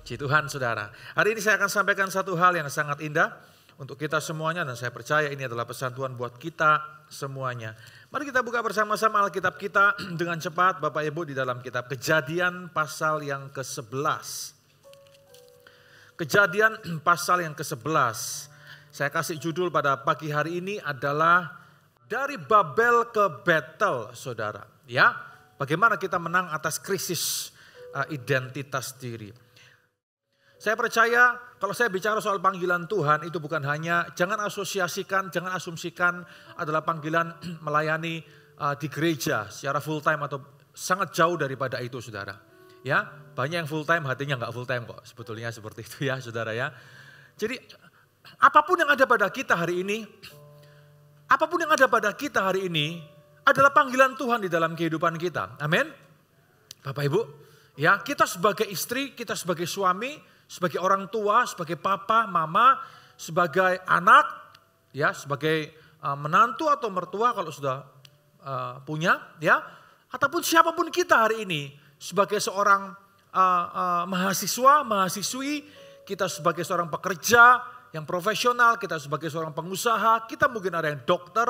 Puji Tuhan saudara. Hari ini saya akan sampaikan satu hal yang sangat indah untuk kita semuanya. Dan saya percaya ini adalah pesan Tuhan buat kita semuanya. Mari kita buka bersama-sama Alkitab kita dengan cepat Bapak Ibu di dalam kitab Kejadian pasal yang ke-11. Kejadian pasal yang ke-11. Saya kasih judul pada pagi hari ini adalah Dari Babel ke Betel, saudara. Ya, bagaimana kita menang atas krisis identitas diri. Saya percaya kalau saya bicara soal panggilan Tuhan itu bukan hanya, jangan asosiasikan, jangan asumsikan adalah panggilan melayani di gereja secara full time atau sangat jauh daripada itu saudara. Ya, banyak yang full time hatinya enggak full time kok, sebetulnya seperti itu ya saudara ya. Jadi apapun yang ada pada kita hari ini, apapun yang ada pada kita hari ini adalah panggilan Tuhan di dalam kehidupan kita. Amin. Bapak Ibu, ya kita sebagai istri, kita sebagai suami, sebagai orang tua, sebagai papa, mama, sebagai anak, ya, sebagai menantu atau mertua kalau sudah punya, ya, ataupun siapapun kita hari ini, sebagai seorang mahasiswa, mahasiswi, kita sebagai seorang pekerja yang profesional, kita sebagai seorang pengusaha, kita mungkin ada yang dokter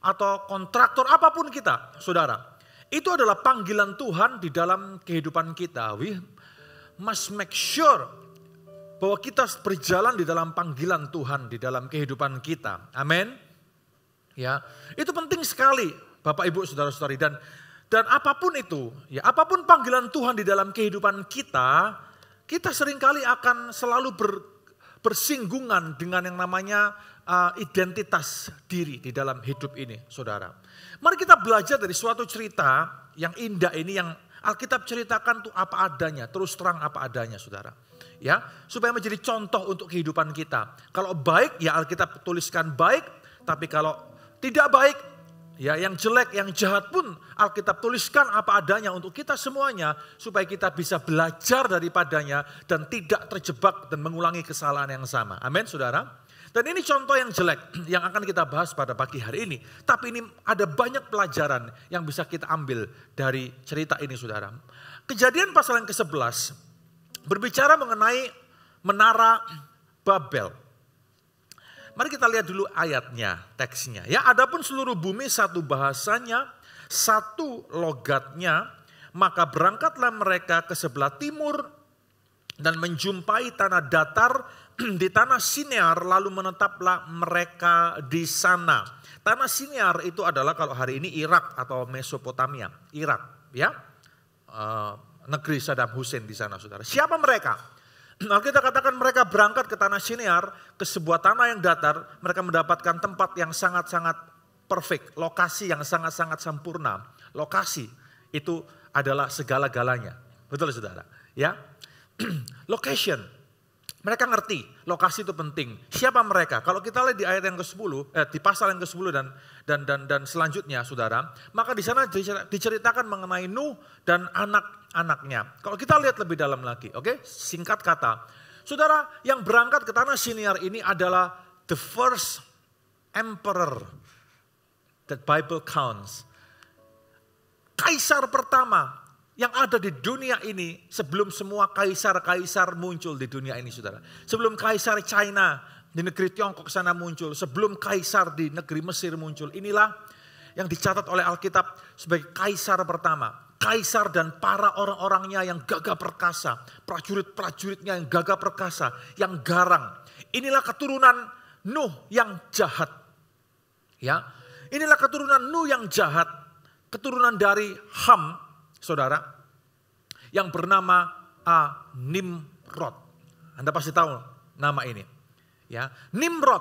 atau kontraktor, apapun kita, saudara. Itu adalah panggilan Tuhan di dalam kehidupan kita. We must make sure bahwa kita berjalan di dalam panggilan Tuhan di dalam kehidupan kita. Amin. Ya, itu penting sekali Bapak Ibu Saudara-saudari dan apapun itu, ya apapun panggilan Tuhan di dalam kehidupan kita, kita seringkali akan selalu bersinggungan dengan yang namanya identitas diri di dalam hidup ini, Saudara. Mari kita belajar dari suatu cerita yang indah ini yang Alkitab ceritakan tuh apa adanya, terus terang apa adanya, Saudara. Ya, supaya menjadi contoh untuk kehidupan kita. Kalau baik ya Alkitab tuliskan baik, tapi kalau tidak baik ya yang jelek, yang jahat pun Alkitab tuliskan apa adanya untuk kita semuanya supaya kita bisa belajar daripadanya dan tidak terjebak dan mengulangi kesalahan yang sama. Amin, Saudara. Dan ini contoh yang jelek yang akan kita bahas pada pagi hari ini. Tapi ini ada banyak pelajaran yang bisa kita ambil dari cerita ini, Saudara. Kejadian pasal yang ke-11 berbicara mengenai menara Babel. Mari kita lihat dulu ayatnya, teksnya. Ya, adapun seluruh bumi satu bahasanya, satu logatnya, maka berangkatlah mereka ke sebelah timur dan menjumpai tanah datar di tanah Sinear, lalu menetaplah mereka di sana. Tanah Sinear itu adalah kalau hari ini Irak atau Mesopotamia, Irak, ya. Negeri Saddam Hussein di sana, saudara. Siapa mereka? Nah, kita katakan mereka berangkat ke tanah Sinear, ke sebuah tanah yang datar, mereka mendapatkan tempat yang sangat-sangat perfect, lokasi yang sangat-sangat sempurna. Lokasi itu adalah segala-galanya. Betul, saudara? Ya, location. Mereka ngerti lokasi itu penting. Siapa mereka? Kalau kita lihat di ayat yang ke-10, di pasal yang ke-10 dan selanjutnya, saudara, maka di sana diceritakan mengenai Nuh dan anak-anaknya. Kalau kita lihat lebih dalam lagi, oke? Singkat kata, saudara, yang berangkat ke tanah Sinear ini adalah the first emperor that Bible counts. Kaisar pertama yang ada di dunia ini sebelum semua kaisar-kaisar muncul di dunia ini, saudara. Sebelum kaisar China di negeri Tiongkok sana muncul, sebelum kaisar di negeri Mesir muncul. Inilah yang dicatat oleh Alkitab sebagai kaisar pertama. Kaisar dan para orang-orangnya yang gagah perkasa, prajurit-prajuritnya yang gagah perkasa, yang garang. Inilah keturunan Nuh yang jahat. Ya, inilah keturunan Nuh yang jahat, keturunan dari Ham, saudara, yang bernama Nimrod. Anda pasti tahu nama ini. Ya, Nimrod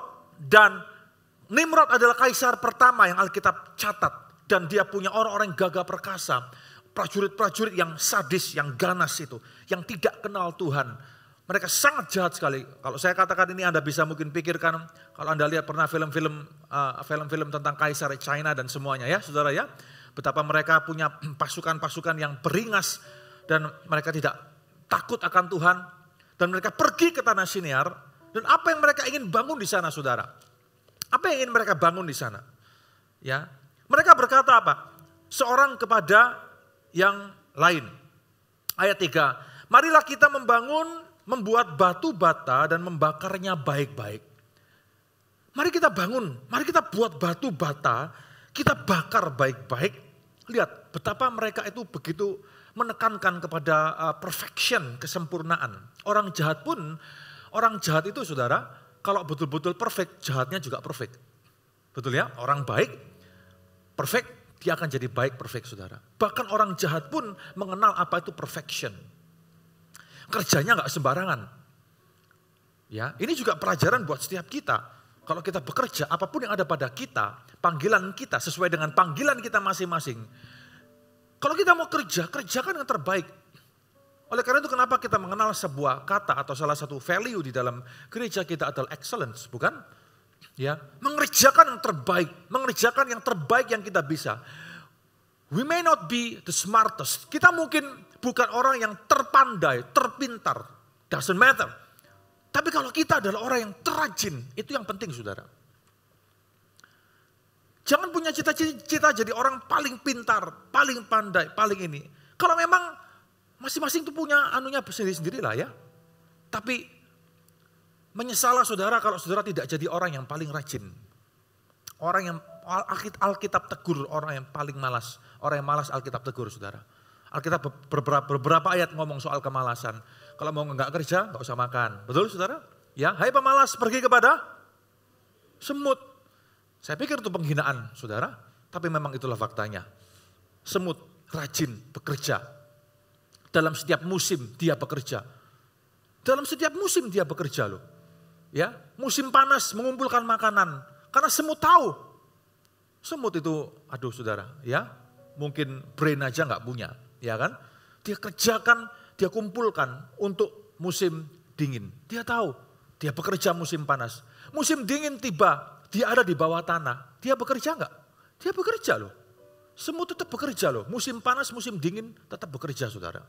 adalah kaisar pertama yang Alkitab catat. Dan dia punya orang-orang yang gagah perkasa. Prajurit-prajurit yang sadis, yang ganas itu. Yang tidak kenal Tuhan. Mereka sangat jahat sekali. Kalau saya katakan ini Anda bisa mungkin pikirkan. Kalau Anda lihat pernah film-film tentang kaisar China dan semuanya ya saudara ya. Betapa mereka punya pasukan-pasukan yang beringas dan mereka tidak takut akan Tuhan. Dan mereka pergi ke tanah Sinear. Dan apa yang mereka ingin bangun di sana, saudara? Apa yang ingin mereka bangun di sana? Ya, mereka berkata apa? Seorang kepada yang lain. Ayat 3. Marilah kita membangun membuat batu bata dan membakarnya baik-baik. Mari kita bangun, mari kita buat batu bata, kita bakar baik-baik. Lihat betapa mereka itu begitu menekankan kepada perfection, kesempurnaan. Orang jahat pun, orang jahat itu saudara, kalau betul-betul perfect, jahatnya juga perfect. Betul ya, orang baik, perfect, dia akan jadi baik perfect saudara. Bahkan orang jahat pun mengenal apa itu perfection. Kerjanya nggak sembarangan. Ya, ini juga pelajaran buat setiap kita. Kalau kita bekerja, apapun yang ada pada kita, panggilan kita sesuai dengan panggilan kita masing-masing. Kalau kita mau kerja, kerjakan yang terbaik. Oleh karena itu kenapa kita mengenal sebuah kata atau salah satu value di dalam gereja kita adalah excellence, bukan? Ya, mengerjakan yang terbaik, mengerjakan yang terbaik yang kita bisa. We may not be the smartest. Kita mungkin bukan orang yang terpandai, terpintar, doesn't matter. Tapi kalau kita adalah orang yang terajin, itu yang penting saudara. Jangan punya cita-cita jadi orang paling pintar, paling pandai, paling ini. Kalau memang masing-masing itu punya anunya sendiri-sendiri lah ya. Tapi menyesalah saudara kalau saudara tidak jadi orang yang paling rajin. Orang yang Alkitab tegur, orang yang paling malas. Orang yang malas Alkitab tegur saudara. Alkitab beberapa ayat ngomong soal kemalasan. Kalau mau nggak kerja, nggak usah makan. Betul saudara? Ya, hai pemalas, pergi kepada semut. Saya pikir itu penghinaan saudara, tapi memang itulah faktanya. Semut rajin bekerja. Dalam setiap musim dia bekerja. Dalam setiap musim dia bekerja loh. Ya, musim panas mengumpulkan makanan. Karena semut tahu. Semut itu, aduh saudara, ya mungkin brain aja nggak punya, ya kan? Dia kerjakan, dia kumpulkan untuk musim dingin. Dia tahu, dia bekerja musim panas. Musim dingin tiba, dia ada di bawah tanah. Dia bekerja nggak? Dia bekerja loh. Semut tetap bekerja loh. Musim panas, musim dingin tetap bekerja saudara.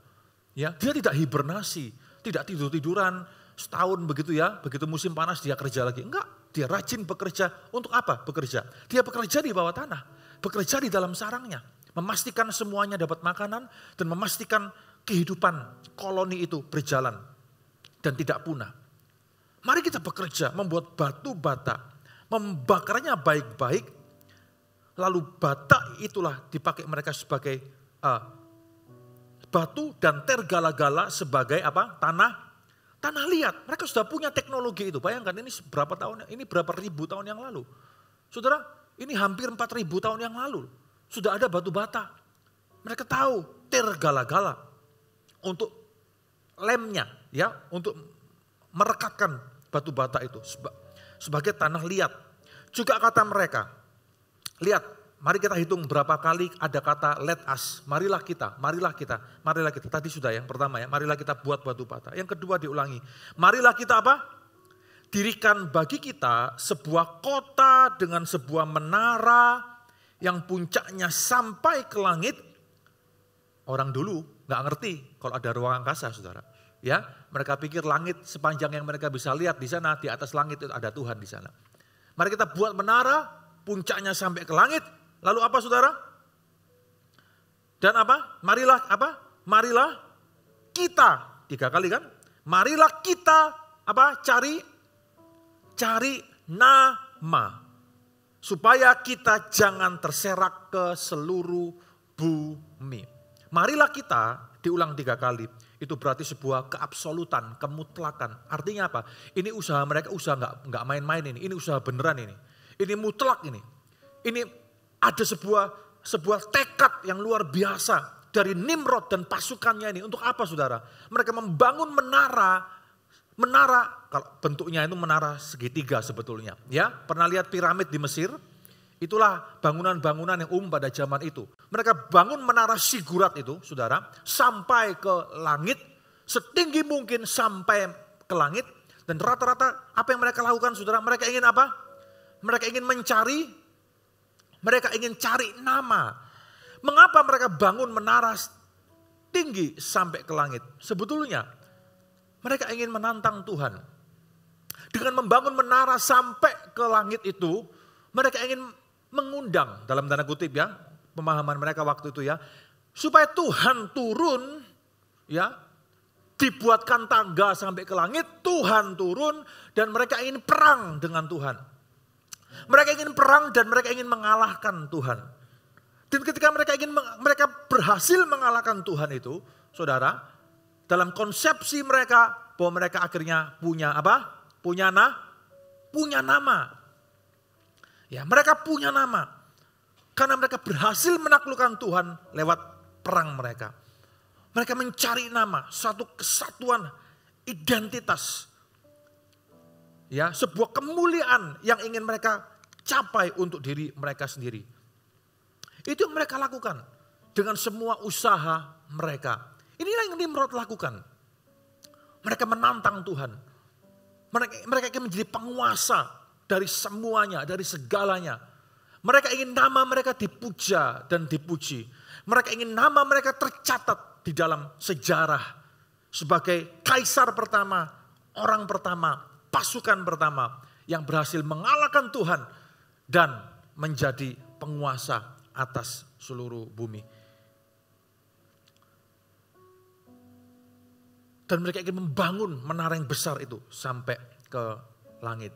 Ya, dia tidak hibernasi, tidak tidur-tiduran setahun begitu ya. Begitu musim panas dia kerja lagi. Enggak, dia rajin bekerja. Untuk apa bekerja? Dia bekerja di bawah tanah. Bekerja di dalam sarangnya. Memastikan semuanya dapat makanan dan memastikan kehidupan koloni itu berjalan dan tidak punah. Mari kita bekerja membuat batu bata, membakarnya baik-baik, lalu bata itulah dipakai mereka sebagai batu dan tergala-gala sebagai apa? Tanah liat. Mereka sudah punya teknologi itu. Bayangkan ini berapa tahun? Ini berapa ribu tahun yang lalu. Saudara, ini hampir 4.000 tahun yang lalu. Sudah ada batu bata. Mereka tahu tergala-gala untuk lemnya, ya, untuk merekatkan batu bata itu sebagai tanah liat. Juga kata mereka, lihat, mari kita hitung berapa kali ada kata let us, marilah kita, marilah kita, marilah kita. Tadi sudah yang pertama ya, marilah kita buat batu bata. Yang kedua diulangi, marilah kita apa? Dirikan bagi kita sebuah kota dengan sebuah menara yang puncaknya sampai ke langit. Orang dulu nggak ngerti kalau ada ruang angkasa saudara. Ya, mereka pikir langit sepanjang yang mereka bisa lihat di sana, di atas langit itu ada Tuhan di sana. Mari kita buat menara, puncaknya sampai ke langit. Lalu apa saudara? Dan apa? Marilah apa? Marilah kita. 3 kali kan? Marilah kita apa? Cari nama. Supaya kita jangan terserak ke seluruh bumi. Marilah kita, diulang 3 kali. Itu berarti sebuah keabsolutan, kemutlakan. Artinya apa? Ini usaha mereka, usaha nggak main-main ini. Ini usaha beneran ini. Ini mutlak ini. Ini ada sebuah tekad yang luar biasa dari Nimrod dan pasukannya ini. Untuk apa saudara? Mereka membangun menara, kalau bentuknya itu menara segitiga sebetulnya. Ya, pernah lihat piramid di Mesir? Itulah bangunan-bangunan yang pada zaman itu. Mereka bangun menara zigurat itu, saudara, sampai ke langit, setinggi mungkin sampai ke langit. Dan rata-rata apa yang mereka lakukan, saudara? Mereka ingin apa? Mereka ingin cari nama. Mengapa mereka bangun menara tinggi sampai ke langit? Sebetulnya mereka ingin menantang Tuhan. Dengan membangun menara sampai ke langit itu, mereka ingin mengundang, dalam tanda kutip ya, pemahaman mereka waktu itu ya, supaya Tuhan turun ya, dibuatkan tangga sampai ke langit, Tuhan turun dan mereka ingin perang dengan Tuhan. Mereka ingin perang dan mereka ingin mengalahkan Tuhan. Dan ketika mereka berhasil mengalahkan Tuhan itu, saudara, dalam konsepsi mereka bahwa mereka akhirnya punya apa? Punya nama. Ya, mereka punya nama. Karena mereka berhasil menaklukkan Tuhan lewat perang mereka. Mereka mencari nama, satu kesatuan identitas. Ya, sebuah kemuliaan yang ingin mereka capai untuk diri mereka sendiri. Itu yang mereka lakukan dengan semua usaha mereka. Inilah yang Nimrod lakukan. Mereka menantang Tuhan. Mereka ingin menjadi penguasa dari semuanya, dari segalanya. Mereka ingin nama mereka dipuja dan dipuji. Mereka ingin nama mereka tercatat di dalam sejarah sebagai kaisar pertama, orang pertama, pasukan pertama yang berhasil mengalahkan Tuhan dan menjadi penguasa atas seluruh bumi. Dan mereka ingin membangun menara yang besar itu sampai ke langit.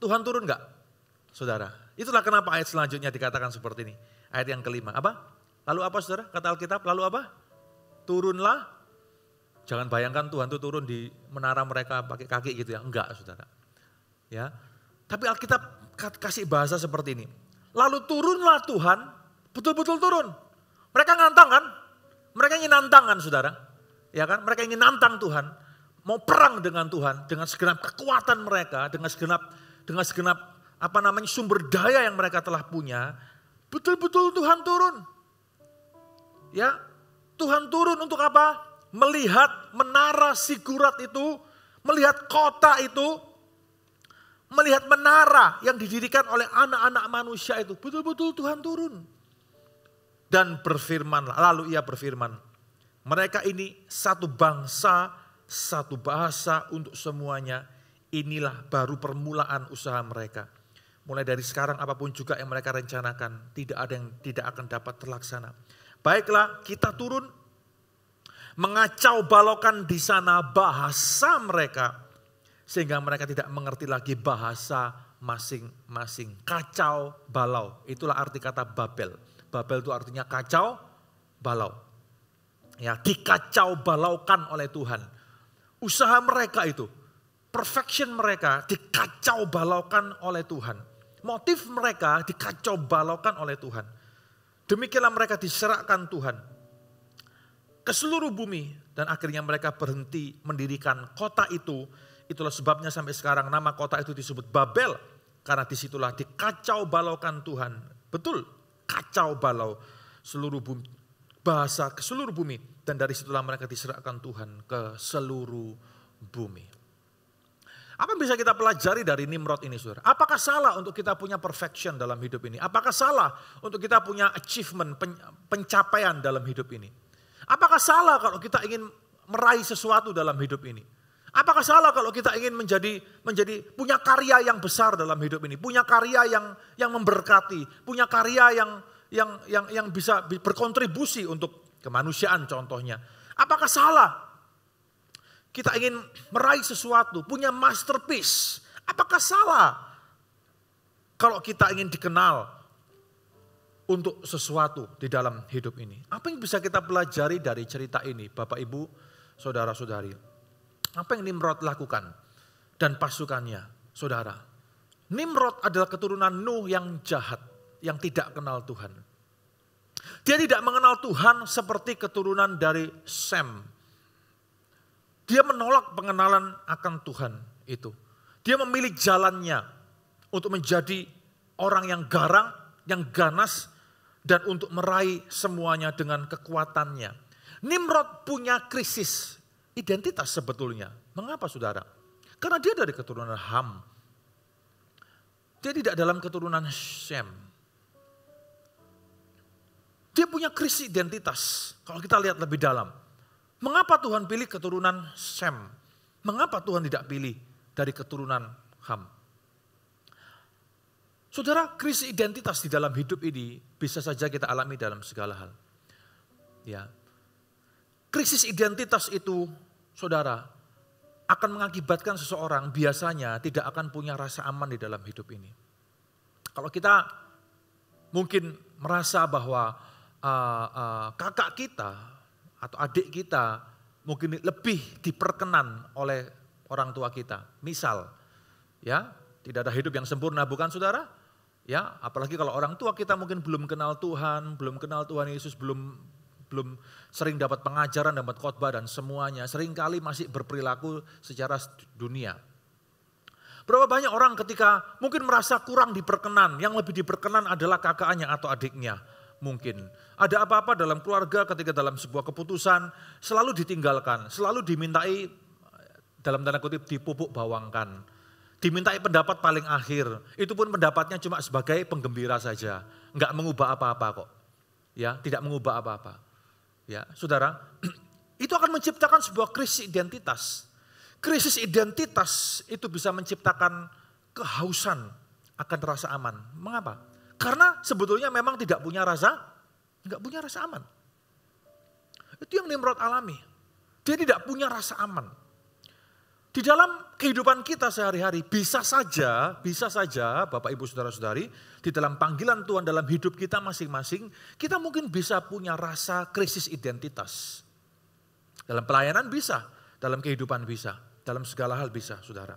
Tuhan turun enggak, saudara? Itulah kenapa ayat selanjutnya dikatakan seperti ini. Ayat yang kelima, apa? Lalu apa, saudara? Kata Alkitab, lalu apa? Turunlah. Jangan bayangkan Tuhan itu turun di menara mereka pakai kaki gitu ya. Enggak, saudara. Ya. Tapi Alkitab kasih bahasa seperti ini. Lalu turunlah Tuhan, betul-betul turun. Mereka ngantang kan? Mereka ingin nantang kan, saudara? Ya kan? Mereka ingin nantang Tuhan, mau perang dengan Tuhan, dengan segenap kekuatan mereka, dengan segenap sumber daya yang mereka telah punya. Betul-betul Tuhan turun. Ya, Tuhan turun untuk apa? Melihat menara Zigurat itu, melihat kota itu, melihat menara yang didirikan oleh anak-anak manusia itu. Betul-betul Tuhan turun. Dan berfirman, lalu ia berfirman, mereka ini satu bangsa, satu bahasa untuk semuanya. Inilah baru permulaan usaha mereka. Mulai dari sekarang apapun juga yang mereka rencanakan, tidak ada yang tidak akan dapat terlaksana. Baiklah, kita turun, mengacau balaukan di sana bahasa mereka, sehingga mereka tidak mengerti lagi bahasa masing-masing. Kacau balau, itulah arti kata Babel. Babel itu artinya kacau balau. Ya, dikacau balaukan oleh Tuhan. Usaha mereka itu, perfection mereka dikacau balaukan oleh Tuhan. Motif mereka dikacau balaukan oleh Tuhan. Demikianlah mereka diserahkan Tuhan ke seluruh bumi. Dan akhirnya mereka berhenti mendirikan kota itu. Itulah sebabnya sampai sekarang nama kota itu disebut Babel. Karena disitulah dikacau balaukan Tuhan. Betul, kacau balau seluruh bumi. Bahasa ke seluruh bumi. Dan dari situlah mereka diserahkan Tuhan ke seluruh bumi. Apa yang bisa kita pelajari dari Nimrod ini, saudara? Apakah salah untuk kita punya perfection dalam hidup ini? Apakah salah untuk kita punya achievement, pencapaian dalam hidup ini? Apakah salah kalau kita ingin meraih sesuatu dalam hidup ini? Apakah salah kalau kita ingin menjadi punya karya yang besar dalam hidup ini? Punya karya yang memberkati, punya karya yang bisa berkontribusi untuk kemanusiaan contohnya. Apakah salah kita ingin meraih sesuatu, punya masterpiece? Apakah salah kalau kita ingin dikenal untuk sesuatu di dalam hidup ini? Apa yang bisa kita pelajari dari cerita ini, Bapak Ibu, Saudara-saudari? Apa yang Nimrod lakukan dan pasukannya, saudara? Nimrod adalah keturunan Nuh yang jahat, yang tidak kenal Tuhan. Dia tidak mengenal Tuhan seperti keturunan dari Sem. Dia menolak pengenalan akan Tuhan itu. Dia memilih jalannya untuk menjadi orang yang garang, yang ganas, dan untuk meraih semuanya dengan kekuatannya. Nimrod punya krisis identitas sebetulnya. Mengapa, saudara? Karena dia dari keturunan Ham. Dia tidak dalam keturunan Sem. Dia punya krisis identitas. Kalau kita lihat lebih dalam. Mengapa Tuhan pilih keturunan Sem? Mengapa Tuhan tidak pilih dari keturunan Ham? Saudara, krisis identitas di dalam hidup ini bisa saja kita alami dalam segala hal. Ya. krisis identitas itu, saudara, akan mengakibatkan seseorang biasanya tidak akan punya rasa aman di dalam hidup ini. Kalau kita mungkin merasa bahwa kakak kita atau adik kita mungkin lebih diperkenan oleh orang tua kita. Misal, ya, tidak ada hidup yang sempurna, bukan saudara? Ya, apalagi kalau orang tua kita mungkin belum kenal Tuhan, belum kenal Tuhan Yesus, belum sering dapat pengajaran, dapat khotbah dan semuanya. Seringkali masih berperilaku secara dunia. Berapa banyak orang ketika mungkin merasa kurang diperkenan, yang lebih diperkenan adalah kakaknya atau adiknya. Mungkin ada apa-apa dalam keluarga ketika dalam sebuah keputusan selalu ditinggalkan, selalu dimintai dalam tanda kutip dipupuk bawangkan. Dimintai pendapat paling akhir, itu pun pendapatnya cuma sebagai penggembira saja, enggak mengubah apa-apa kok. Ya, tidak mengubah apa-apa. Ya, saudara, itu akan menciptakan sebuah krisis identitas. Krisis identitas itu bisa menciptakan kehausan akan rasa aman. Mengapa? Karena sebetulnya memang enggak punya rasa aman. Itu yang Nimrod alami. Dia tidak punya rasa aman. Di dalam kehidupan kita sehari-hari bisa saja Bapak Ibu Saudara-saudari, di dalam panggilan Tuhan dalam hidup kita masing-masing, kita mungkin bisa punya rasa krisis identitas. Dalam pelayanan bisa, dalam kehidupan bisa, dalam segala hal bisa, saudara.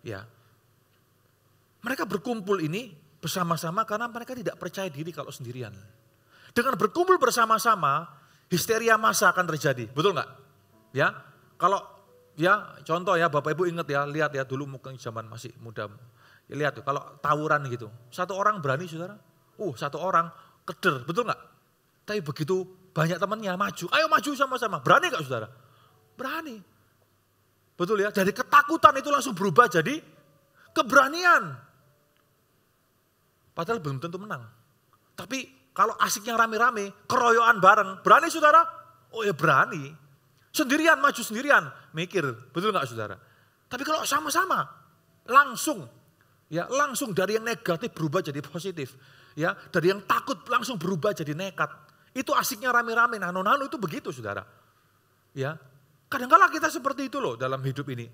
Ya, mereka berkumpul ini bersama-sama karena mereka tidak percaya diri kalau sendirian. Dengan berkumpul bersama-sama, histeria massa akan terjadi, betul nggak? Ya, kalau ya, contoh ya, Bapak Ibu ingat ya, lihat ya dulu mungkin zaman masih muda. Ya, lihat tuh kalau tawuran gitu, satu orang berani saudara. Satu orang keder, betul nggak? Tapi begitu banyak temannya maju, ayo maju sama-sama. Berani nggak saudara? Berani. Betul ya, dari ketakutan itu langsung berubah jadi keberanian. Padahal belum tentu menang. Tapi kalau asiknya rame-rame, keroyokan bareng, berani saudara? Oh ya berani. Sendirian, maju sendirian, mikir, betul nggak saudara? Tapi kalau sama-sama, langsung dari yang negatif berubah jadi positif. Ya, dari yang takut langsung berubah jadi nekat. Itu asiknya rame-rame, nano-nano itu begitu saudara. Ya, kadang-kadang kita seperti itu loh dalam hidup ini.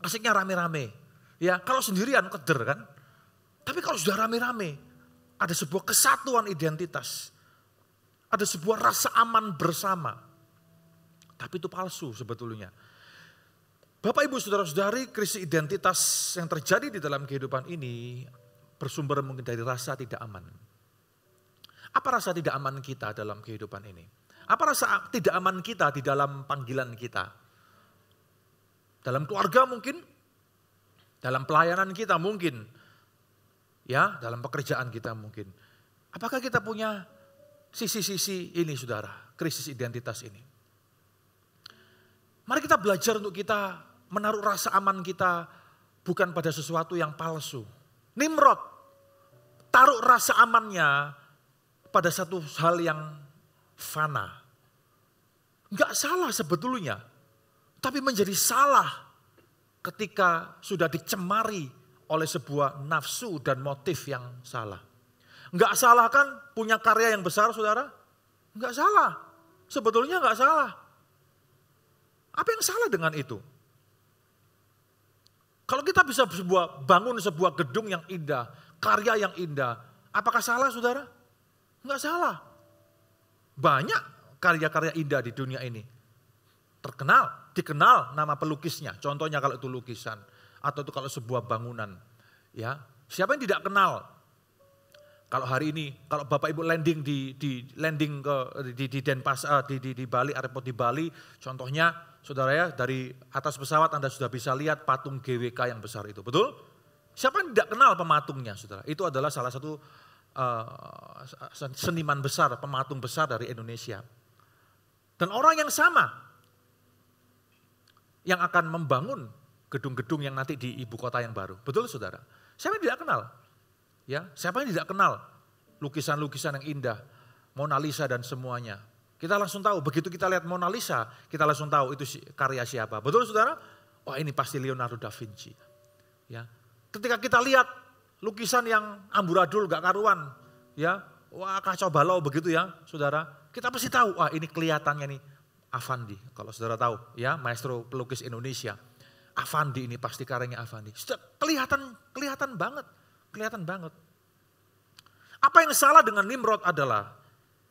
Asiknya rame-rame. Ya, kalau sendirian keder kan. Tapi kalau sudah rame-rame, ada sebuah kesatuan identitas. Ada sebuah rasa aman bersama. Tapi itu palsu sebetulnya. Bapak Ibu Saudara-saudari, krisis identitas yang terjadi di dalam kehidupan ini bersumber mungkin dari rasa tidak aman. Apa rasa tidak aman kita dalam kehidupan ini? Apa rasa tidak aman kita di dalam panggilan kita? Dalam keluarga mungkin, dalam pelayanan kita mungkin, ya, dalam pekerjaan kita mungkin. Apakah kita punya sisi-sisi ini saudara, krisis identitas ini? Mari kita belajar untuk kita menaruh rasa aman kita bukan pada sesuatu yang palsu. Nimrod taruh rasa amannya pada satu hal yang fana. Enggak salah sebetulnya, tapi menjadi salah ketika sudah dicemari oleh sebuah nafsu dan motif yang salah. Enggak salah kan punya karya yang besar saudara? Enggak salah, sebetulnya enggak salah. Apa yang salah dengan itu? Kalau kita bisa bangun sebuah gedung yang indah, karya yang indah, apakah salah saudara? Enggak salah. Banyak karya-karya indah di dunia ini. Dikenal nama pelukisnya. Contohnya kalau itu lukisan atau itu kalau sebuah bangunan. Ya, siapa yang tidak kenal? Kalau hari ini, kalau Bapak Ibu landing di Denpasar, di Bali, airport di Bali, contohnya saudara ya, dari atas pesawat Anda sudah bisa lihat patung GWK yang besar itu, betul? Siapa yang tidak kenal pematungnya saudara? Itu adalah salah satu seniman besar, pematung besar dari Indonesia. Dan orang yang sama, yang akan membangun gedung-gedung yang nanti di ibu kota yang baru, betul saudara? Siapa yang tidak kenal? Ya, siapa yang tidak kenal lukisan-lukisan yang indah, Mona Lisa dan semuanya. Kita langsung tahu, begitu kita lihat Mona Lisa, kita langsung tahu itu karya siapa. Betul saudara? Wah ini pasti Leonardo da Vinci. Ya, ketika kita lihat lukisan yang amburadul gak karuan, ya, wah kacau balau begitu ya saudara. Kita pasti tahu, wah ini kelihatannya nih Affandi, kalau saudara tahu ya, maestro pelukis Indonesia. Affandi ini pasti karyanya Affandi. Sudah kelihatan banget. Apa yang salah dengan Nimrod adalah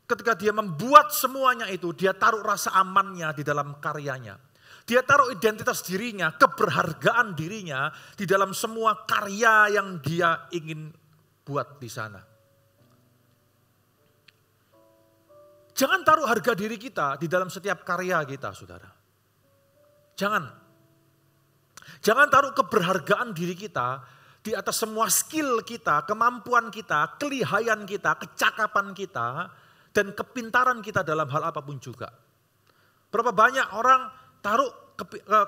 ketika dia membuat semuanya itu, dia taruh rasa amannya di dalam karyanya. Dia taruh identitas dirinya, keberhargaan dirinya di dalam semua karya yang dia ingin buat di sana. Jangan taruh harga diri kita di dalam setiap karya kita, saudara. Jangan taruh keberhargaan diri kita di atas semua skill kita, kemampuan kita, kelihayan kita, kecakapan kita, dan kepintaran kita dalam hal apapun juga. Berapa banyak orang taruh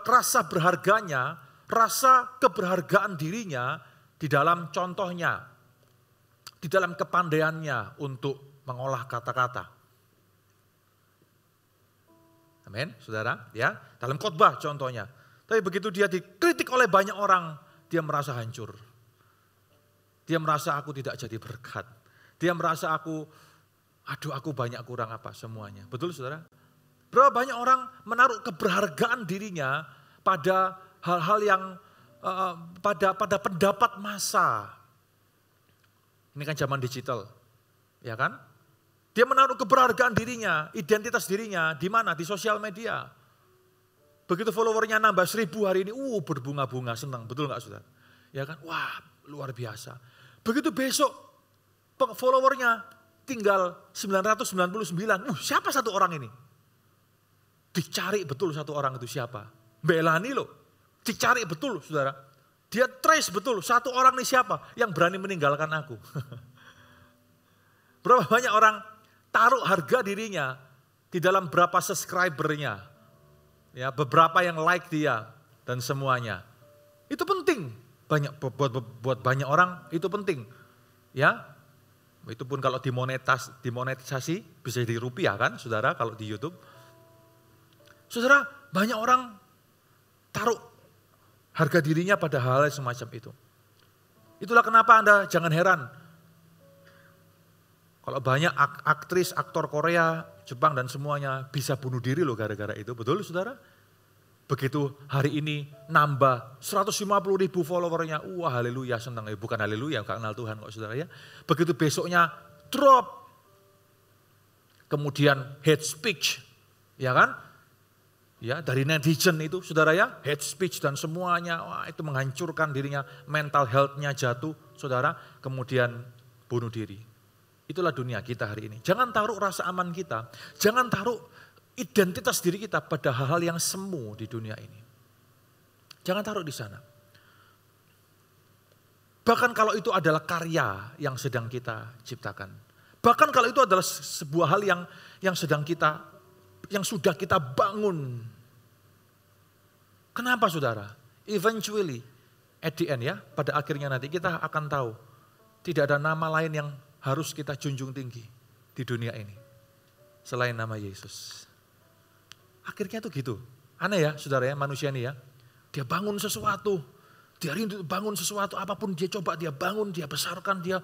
rasa berharganya, rasa keberhargaan dirinya di dalam contohnya, di dalam kepandaiannya untuk mengolah kata-kata. Amin, saudara. Ya, dalam khotbah contohnya. Tapi begitu dia dikritik oleh banyak orang, dia merasa hancur. Dia merasa aku tidak jadi berkat. Dia merasa aku banyak kurang apa semuanya. Betul, saudara? Berapa banyak orang menaruh keberhargaan dirinya pada hal-hal yang pada pendapat massa. Ini kan zaman digital, ya kan? Dia menaruh keberhargaan dirinya, identitas dirinya di mana? Di sosial media. Begitu followernya nambah 1000 hari ini, berbunga-bunga, senang, betul nggak, saudara? Ya kan? Wah, luar biasa. Begitu besok followernya tinggal 999. Siapa satu orang ini? Dicari betul satu orang itu siapa? Belani loh. Dicari betul, saudara. Dia trace betul satu orang ini siapa yang berani meninggalkan aku. Berapa banyak orang taruh harga dirinya di dalam berapa subscribernya, ya, beberapa yang like dia dan semuanya. Itu penting, buat banyak orang itu penting, ya. Itu pun kalau dimonetisasi bisa jadi rupiah kan, saudara, kalau di YouTube. Saudara, banyak orang taruh harga dirinya pada hal semacam itu. Itulah kenapa Anda jangan heran kalau banyak aktris, aktor Korea, Jepang dan semuanya bisa bunuh diri loh gara-gara itu. Betul, saudara? Begitu hari ini nambah 150.000 followernya, haleluya, senang. Bukan haleluya, gak kenal Tuhan kok, saudara ya. Begitu besoknya drop. Kemudian hate speech, ya kan? Ya, dari netizen itu, saudara ya, hate speech dan semuanya, itu menghancurkan dirinya, mental health-nya jatuh, saudara, kemudian bunuh diri. Itulah dunia kita hari ini. Jangan taruh rasa aman kita, jangan taruh identitas diri kita pada hal-hal yang semu di dunia ini. Jangan taruh di sana. Bahkan kalau itu adalah karya yang sedang kita ciptakan. Bahkan kalau itu adalah sebuah hal yang sudah kita bangun. Kenapa, saudara? Eventually, at the end ya, pada akhirnya nanti kita akan tahu tidak ada nama lain yang harus kita junjung tinggi di dunia ini selain nama Yesus. Akhirnya tuh gitu. Aneh ya, saudara ya, manusia ini ya. Dia bangun sesuatu, dia rindu bangun sesuatu, apapun dia coba, dia bangun, dia besarkan, dia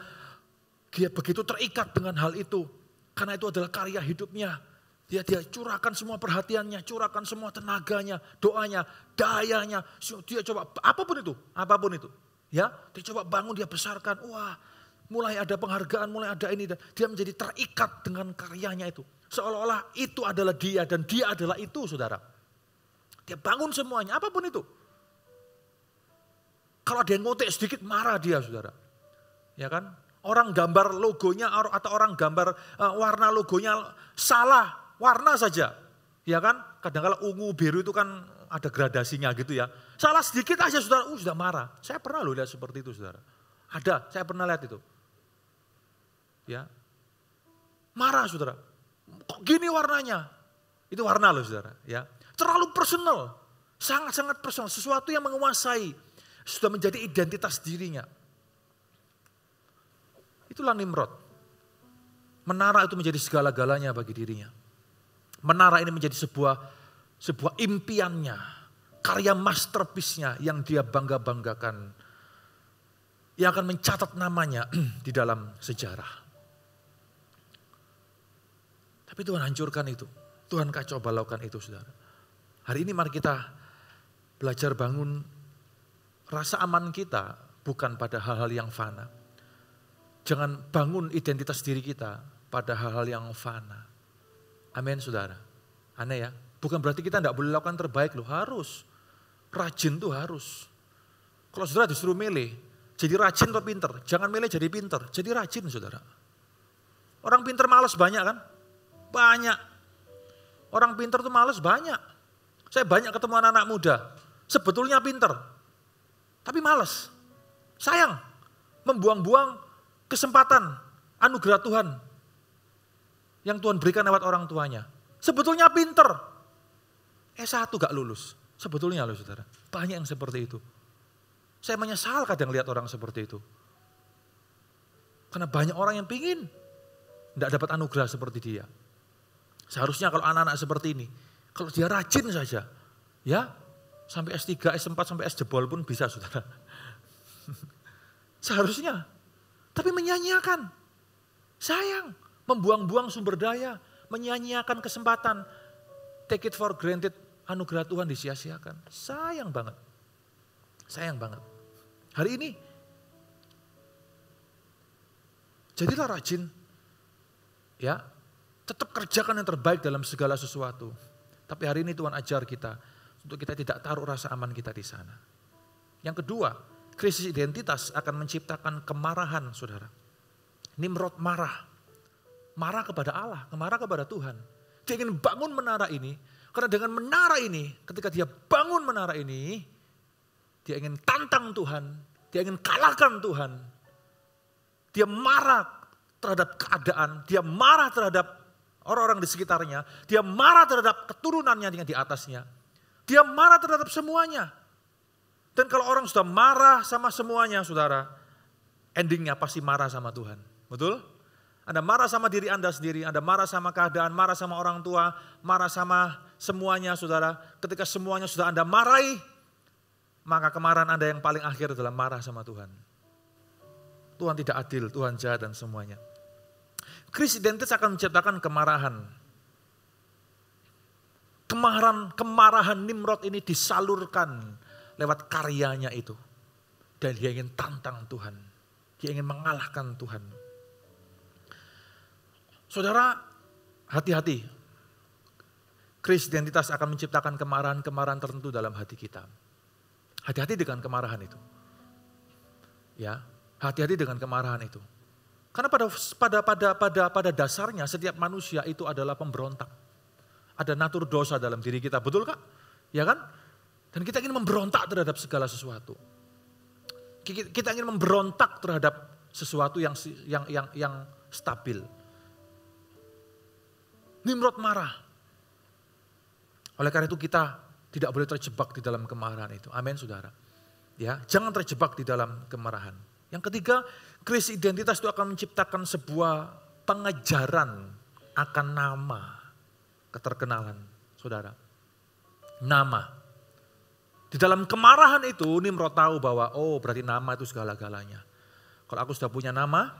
begitu terikat dengan hal itu. Karena itu adalah karya hidupnya. Dia curahkan semua perhatiannya, curahkan semua tenaganya, doanya, dayanya. Dia coba apapun itu. Ya, dia coba bangun, dia besarkan. Wah, mulai ada penghargaan, mulai ada ini. Dia menjadi terikat dengan karyanya itu. Seolah-olah itu adalah dia dan dia adalah itu, saudara. Dia bangun semuanya, apapun itu. Kalau ada yang ngotek sedikit, marah dia, saudara. Ya kan? Orang gambar logonya atau orang gambar warna logonya salah, warna saja. Ya kan? Kadang-kadang ungu, biru itu kan ada gradasinya gitu ya. Salah sedikit aja, saudara, sudah marah. Saya pernah lihat seperti itu, saudara. Ada, saya pernah lihat itu. Ya, marah, saudara. Kok gini warnanya? Itu warna loh, saudara. Ya, terlalu personal, sangat-sangat personal. Sesuatu yang menguasai, sudah menjadi identitas dirinya. Itulah Nimrod. Menara itu menjadi segala-galanya bagi dirinya. Menara ini menjadi sebuah impiannya, karya masterpiece-nya yang dia bangga-banggakan, yang akan mencatat namanya di dalam sejarah. Tapi Tuhan hancurkan itu. Tuhan kacau balaukan itu, saudara. Hari ini mari kita belajar bangun rasa aman kita bukan pada hal-hal yang fana. Jangan bangun identitas diri kita pada hal-hal yang fana. Amin, saudara. Aneh ya, bukan berarti kita tidak boleh lakukan terbaik loh, harus. Rajin tuh harus. Kalau saudara disuruh milih, jadi rajin atau pinter? Jangan milih jadi pinter, jadi rajin, saudara. Orang pinter malas banyak kan? Banyak. Orang pinter tuh malas banyak. Saya banyak ketemu anak-anak muda, sebetulnya pinter, tapi malas. Sayang, membuang-buang kesempatan, anugerah Tuhan yang Tuhan berikan lewat orang tuanya. Sebetulnya pinter, S1 gak lulus. Sebetulnya loh, saudara, banyak yang seperti itu. Saya menyesal kadang lihat orang seperti itu. Karena banyak orang yang pingin tidak dapat anugerah seperti dia. Seharusnya kalau anak-anak seperti ini, kalau dia rajin saja, ya sampai S3, S4, sampai S jebol pun bisa, saudara. Seharusnya. Tapi menyanyiakan. Sayang, membuang-buang sumber daya, menyanyiakan kesempatan. Take it for granted, anugerah Tuhan disia-siakan. Sayang banget. Sayang banget. Hari ini, jadilah rajin. Ya, tetap kerjakan yang terbaik dalam segala sesuatu. Tapi hari ini Tuhan ajar kita untuk kita tidak taruh rasa aman kita di sana. Yang kedua, krisis identitas akan menciptakan kemarahan, saudara. Nimrod marah. Marah kepada Allah, marah kepada Tuhan. Dia ingin bangun menara ini, karena dengan menara ini, ketika dia bangun menara ini, dia ingin tantang Tuhan, dia ingin kalahkan Tuhan. Dia marah terhadap keadaan, dia marah terhadap orang-orang di sekitarnya, dia marah terhadap keturunannya yang di atasnya. Dia marah terhadap semuanya. Dan kalau orang sudah marah sama semuanya, saudara, endingnya pasti marah sama Tuhan. Betul? Anda marah sama diri Anda sendiri, Anda marah sama keadaan, marah sama orang tua, marah sama semuanya, saudara. Ketika semuanya sudah Anda marahi, maka kemarahan Anda yang paling akhir adalah marah sama Tuhan. Tuhan tidak adil, Tuhan jahat dan semuanya. Krisis identitas akan menciptakan kemarahan. Kemarahan Nimrod ini disalurkan lewat karyanya itu. Dan dia ingin tantang Tuhan. Dia ingin mengalahkan Tuhan. Saudara, hati-hati. Krisis identitas akan menciptakan kemarahan-kemarahan tertentu dalam hati kita. Hati-hati dengan kemarahan itu. Ya, hati-hati dengan kemarahan itu. Karena pada dasarnya setiap manusia itu adalah pemberontak. Ada natur dosa dalam diri kita, betul Kak? Ya kan? Dan kita ingin memberontak terhadap segala sesuatu. Kita ingin memberontak terhadap sesuatu yang stabil. Nimrod marah. Oleh karena itu kita tidak boleh terjebak di dalam kemarahan itu. Amin, saudara. Ya, jangan terjebak di dalam kemarahan. Yang ketiga, krisis identitas itu akan menciptakan sebuah pengejaran akan nama, keterkenalan, saudara. Nama. Di dalam kemarahan itu Nimrod tahu bahwa berarti nama itu segala-galanya. Kalau aku sudah punya nama,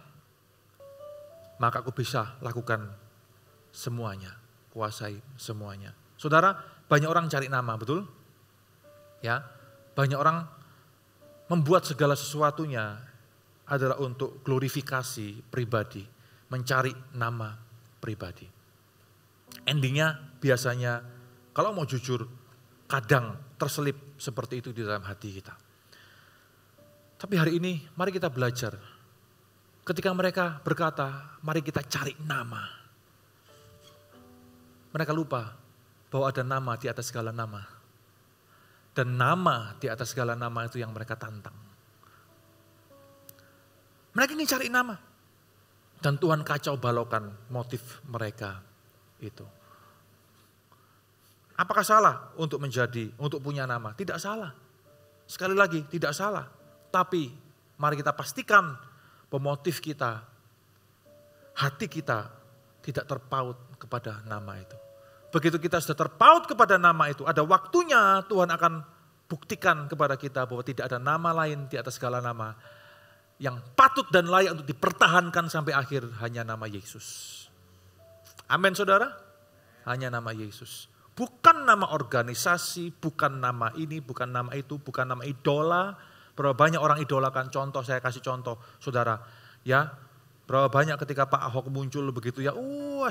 maka aku bisa lakukan semuanya, kuasai semuanya. Saudara, banyak orang cari nama, betul? Ya, banyak orang membuat segala sesuatunya adalah untuk glorifikasi pribadi, mencari nama pribadi. Endingnya biasanya, kalau mau jujur, kadang terselip seperti itu di dalam hati kita. Tapi hari ini mari kita belajar. Ketika mereka berkata, mari kita cari nama. Mereka lupa bahwa ada nama di atas segala nama. Dan nama di atas segala nama itu yang mereka tantang. Mereka ingin cari nama. Dan Tuhan kacau balaukan motif mereka itu. Apakah salah untuk punya nama? Tidak salah. Sekali lagi, tidak salah. Tapi mari kita pastikan bahwa motif kita, hati kita tidak terpaut kepada nama itu. Begitu kita sudah terpaut kepada nama itu, ada waktunya Tuhan akan buktikan kepada kita bahwa tidak ada nama lain di atas segala nama yang patut dan layak untuk dipertahankan sampai akhir, hanya nama Yesus. Amin, saudara. Hanya nama Yesus. Bukan nama organisasi, bukan nama ini, bukan nama itu, bukan nama idola. Berapa banyak orang idolakan, contoh saya kasih contoh saudara. Ya, berapa banyak ketika Pak Ahok muncul begitu ya,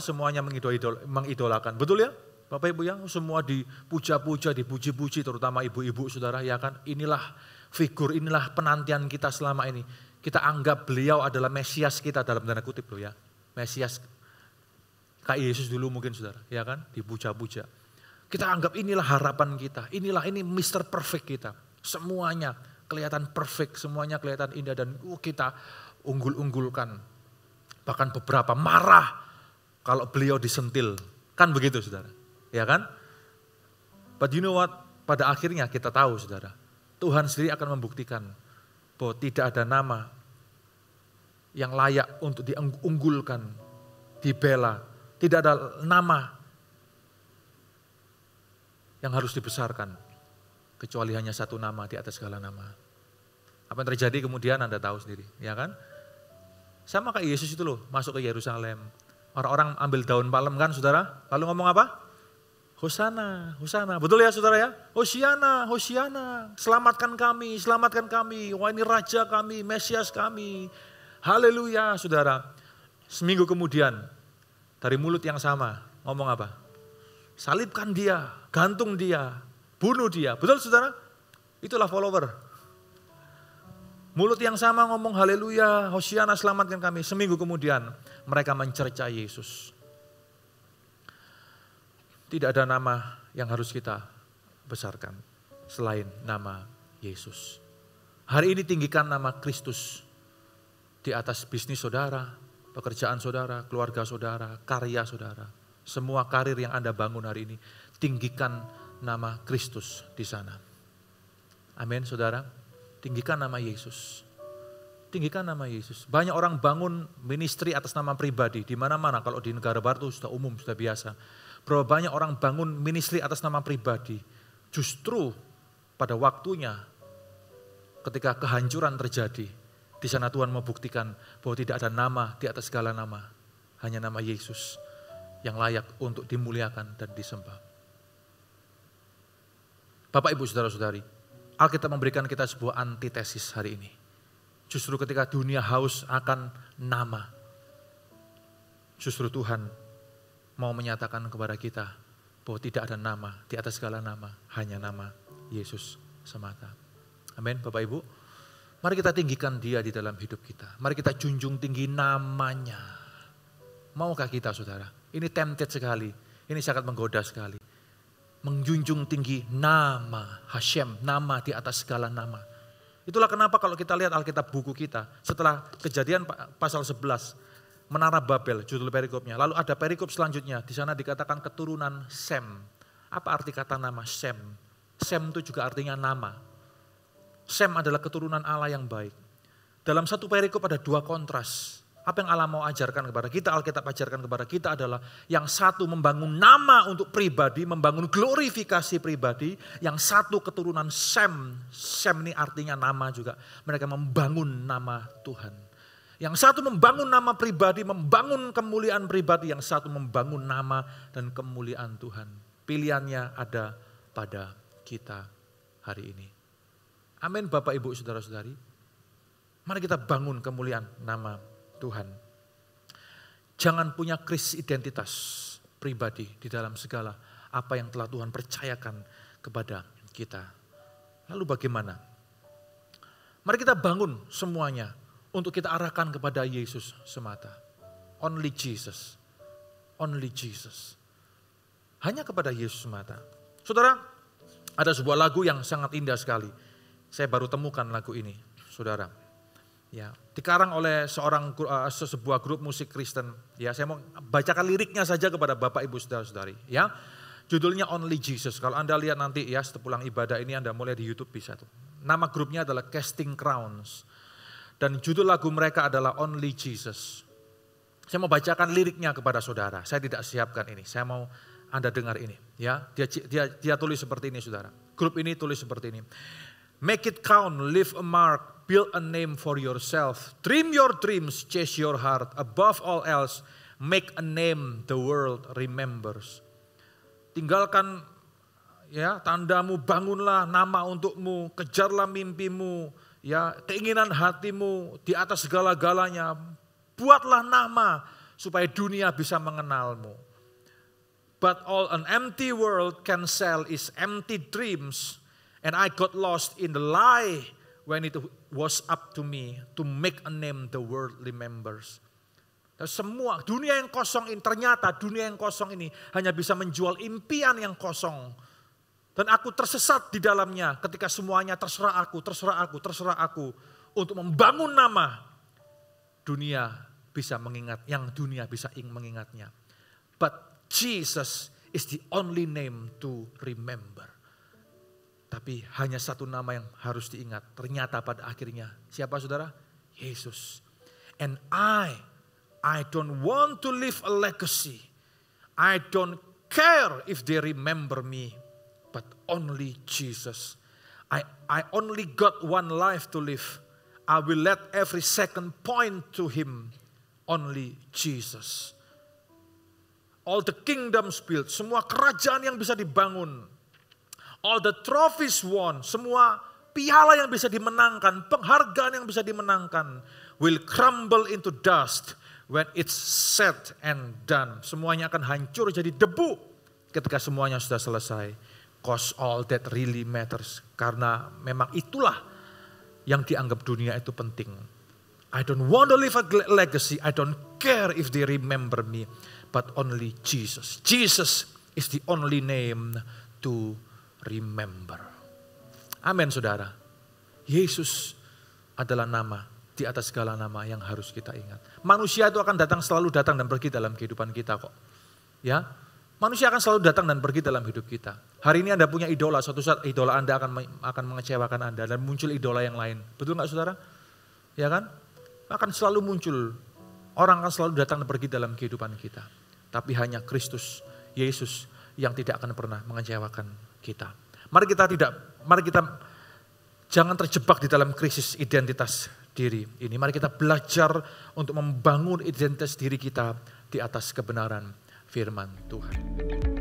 semuanya mengidolakan. Betul ya? Bapak Ibu yang semua dipuja-puja, dipuji-puji, terutama ibu-ibu saudara, ya kan. Inilah figur, inilah penantian kita selama ini. Kita anggap beliau adalah Mesias kita dalam tanda kutip loh ya. Mesias, kayak Yesus dulu mungkin saudara, ya kan. Dipuja-puja. Kita anggap inilah harapan kita, ini Mr. Perfect kita. Semuanya kelihatan perfect, semuanya kelihatan indah dan kita unggul-unggulkan. Bahkan beberapa marah kalau beliau disentil. Kan begitu saudara. Ya kan? But you know what? Pada akhirnya kita tahu saudara. Tuhan sendiri akan membuktikan bahwa tidak ada nama yang layak untuk diunggulkan, dibela. Tidak ada nama yang harus dibesarkan. Kecuali hanya satu nama di atas segala nama. Apa yang terjadi kemudian Anda tahu sendiri. Ya kan? Sama kayak Yesus itu loh, masuk ke Yerusalem. Orang-orang ambil daun palem kan saudara. Lalu ngomong apa? Hosana, Hosana. Betul ya saudara ya? Hosiana, Hosiana. Selamatkan kami, selamatkan kami. Wah ini Raja kami, Mesias kami. Haleluya saudara. Seminggu kemudian, dari mulut yang sama, ngomong apa? Salibkan dia, gantung dia, bunuh dia. Betul saudara? Itulah follower. Mulut yang sama ngomong haleluya, Hosiana selamatkan kami. Seminggu kemudian mereka mencercai Yesus. Tidak ada nama yang harus kita besarkan selain nama Yesus. Hari ini tinggikan nama Kristus di atas bisnis saudara, pekerjaan saudara, keluarga saudara, karya saudara. Semua karir yang Anda bangun hari ini, tinggikan nama Kristus di sana. Amin saudara, tinggikan nama Yesus. Tinggikan nama Yesus. Banyak orang bangun ministry atas nama pribadi, di mana-mana kalau di negara barat itu sudah umum, sudah biasa. Berapa banyak orang bangun ministry atas nama pribadi. Justru pada waktunya ketika kehancuran terjadi, di sana Tuhan membuktikan bahwa tidak ada nama di atas segala nama. Hanya nama Yesus yang layak untuk dimuliakan dan disembah. Bapak Ibu Saudara-saudari, Alkitab memberikan kita sebuah antitesis hari ini. Justru ketika dunia haus akan nama, justru Tuhan mau menyatakan kepada kita bahwa tidak ada nama di atas segala nama, hanya nama Yesus semata. Amin Bapak Ibu. Mari kita tinggikan dia di dalam hidup kita. Mari kita junjung tinggi namanya. Maukah kita saudara? Ini tempted sekali, ini sangat menggoda sekali. Menjunjung tinggi nama Hashem, nama di atas segala nama. Itulah kenapa kalau kita lihat Alkitab buku kita, setelah Kejadian pasal 11, Menara Babel, judul perikopnya. Lalu ada perikop selanjutnya, di sana dikatakan keturunan Sem. Apa arti kata nama Sem? Sem itu juga artinya nama. Sem adalah keturunan Allah yang baik. Dalam satu perikop ada dua kontras. Apa yang Allah mau ajarkan kepada kita, Alkitab ajarkan kepada kita adalah yang satu membangun nama untuk pribadi, membangun glorifikasi pribadi. Yang satu keturunan Sem. Sem ini artinya nama juga. Mereka membangun nama Tuhan. Yang satu membangun nama pribadi, membangun kemuliaan pribadi. Yang satu membangun nama dan kemuliaan Tuhan. Pilihannya ada pada kita hari ini. Amin Bapak Ibu Saudara-saudari. Mari kita bangun kemuliaan nama Tuhan. Jangan punya krisis identitas pribadi di dalam segala apa yang telah Tuhan percayakan kepada kita. Lalu bagaimana? Mari kita bangun semuanya untuk kita arahkan kepada Yesus semata. Only Jesus. Only Jesus. Hanya kepada Yesus semata. Saudara, ada sebuah lagu yang sangat indah sekali. Saya baru temukan lagu ini, saudara. Ya, dikarang oleh sebuah grup musik Kristen. Ya, saya mau bacakan liriknya saja kepada Bapak Ibu Saudara-saudari. Ya, judulnya Only Jesus. Kalau Anda lihat nanti ya setelah pulang ibadah ini Anda mulai di YouTube bisa tuh. Nama grupnya adalah Casting Crowns. Dan judul lagu mereka adalah Only Jesus. Saya mau bacakan liriknya kepada saudara. Saya tidak siapkan ini. Saya mau Anda dengar ini. Ya, dia tulis seperti ini saudara. Grup ini tulis seperti ini. Make it count, leave a mark, build a name for yourself. Dream your dreams, chase your heart. Above all else, make a name the world remembers. tinggalkan ya tandamu, bangunlah nama untukmu, kejarlah mimpimu, ya keinginan hatimu di atas segala-galanya. Buatlah nama supaya dunia bisa mengenalmu. But all an empty world can sell is empty dreams, and I got lost in the lie when it was up to me to make a name the world remembers. Dan semua dunia yang kosong ini, ternyata dunia yang kosong ini hanya bisa menjual impian yang kosong. Dan aku tersesat di dalamnya ketika semuanya terserah aku untuk membangun nama. Dunia bisa mengingat, yang dunia bisa mengingatnya. But Jesus is the only name to remember. Tapi hanya satu nama yang harus diingat. Ternyata pada akhirnya, siapa saudara? Yesus. And I don't want to leave a legacy. I don't care if they remember me. But only Jesus. I only got one life to live. I will let every second point to Him. Only Jesus. All the kingdoms built, semua kerajaan yang bisa dibangun. All the trophies won, semua piala yang bisa dimenangkan, penghargaan yang bisa dimenangkan. Will crumble into dust when it's said and done. Semuanya akan hancur jadi debu ketika semuanya sudah selesai. Cause all that really matters. Karena memang itulah yang dianggap dunia itu penting. I don't want to leave a legacy. I don't care if they remember me. But only Jesus. Jesus is the only name to remember. Amin saudara. Yesus adalah nama di atas segala nama yang harus kita ingat. Manusia itu akan selalu datang dan pergi dalam kehidupan kita kok. Ya, manusia akan selalu datang dan pergi dalam hidup kita. Hari ini Anda punya idola, suatu saat idola Anda akan mengecewakan Anda dan muncul idola yang lain. Betul nggak saudara? Ya kan? Akan selalu muncul. Orang akan selalu datang dan pergi dalam kehidupan kita. Tapi hanya Kristus, Yesus yang tidak akan pernah mengecewakan kita. Mari kita jangan terjebak di dalam krisis identitas diri ini. Mari kita belajar untuk membangun identitas diri kita di atas kebenaran firman Tuhan.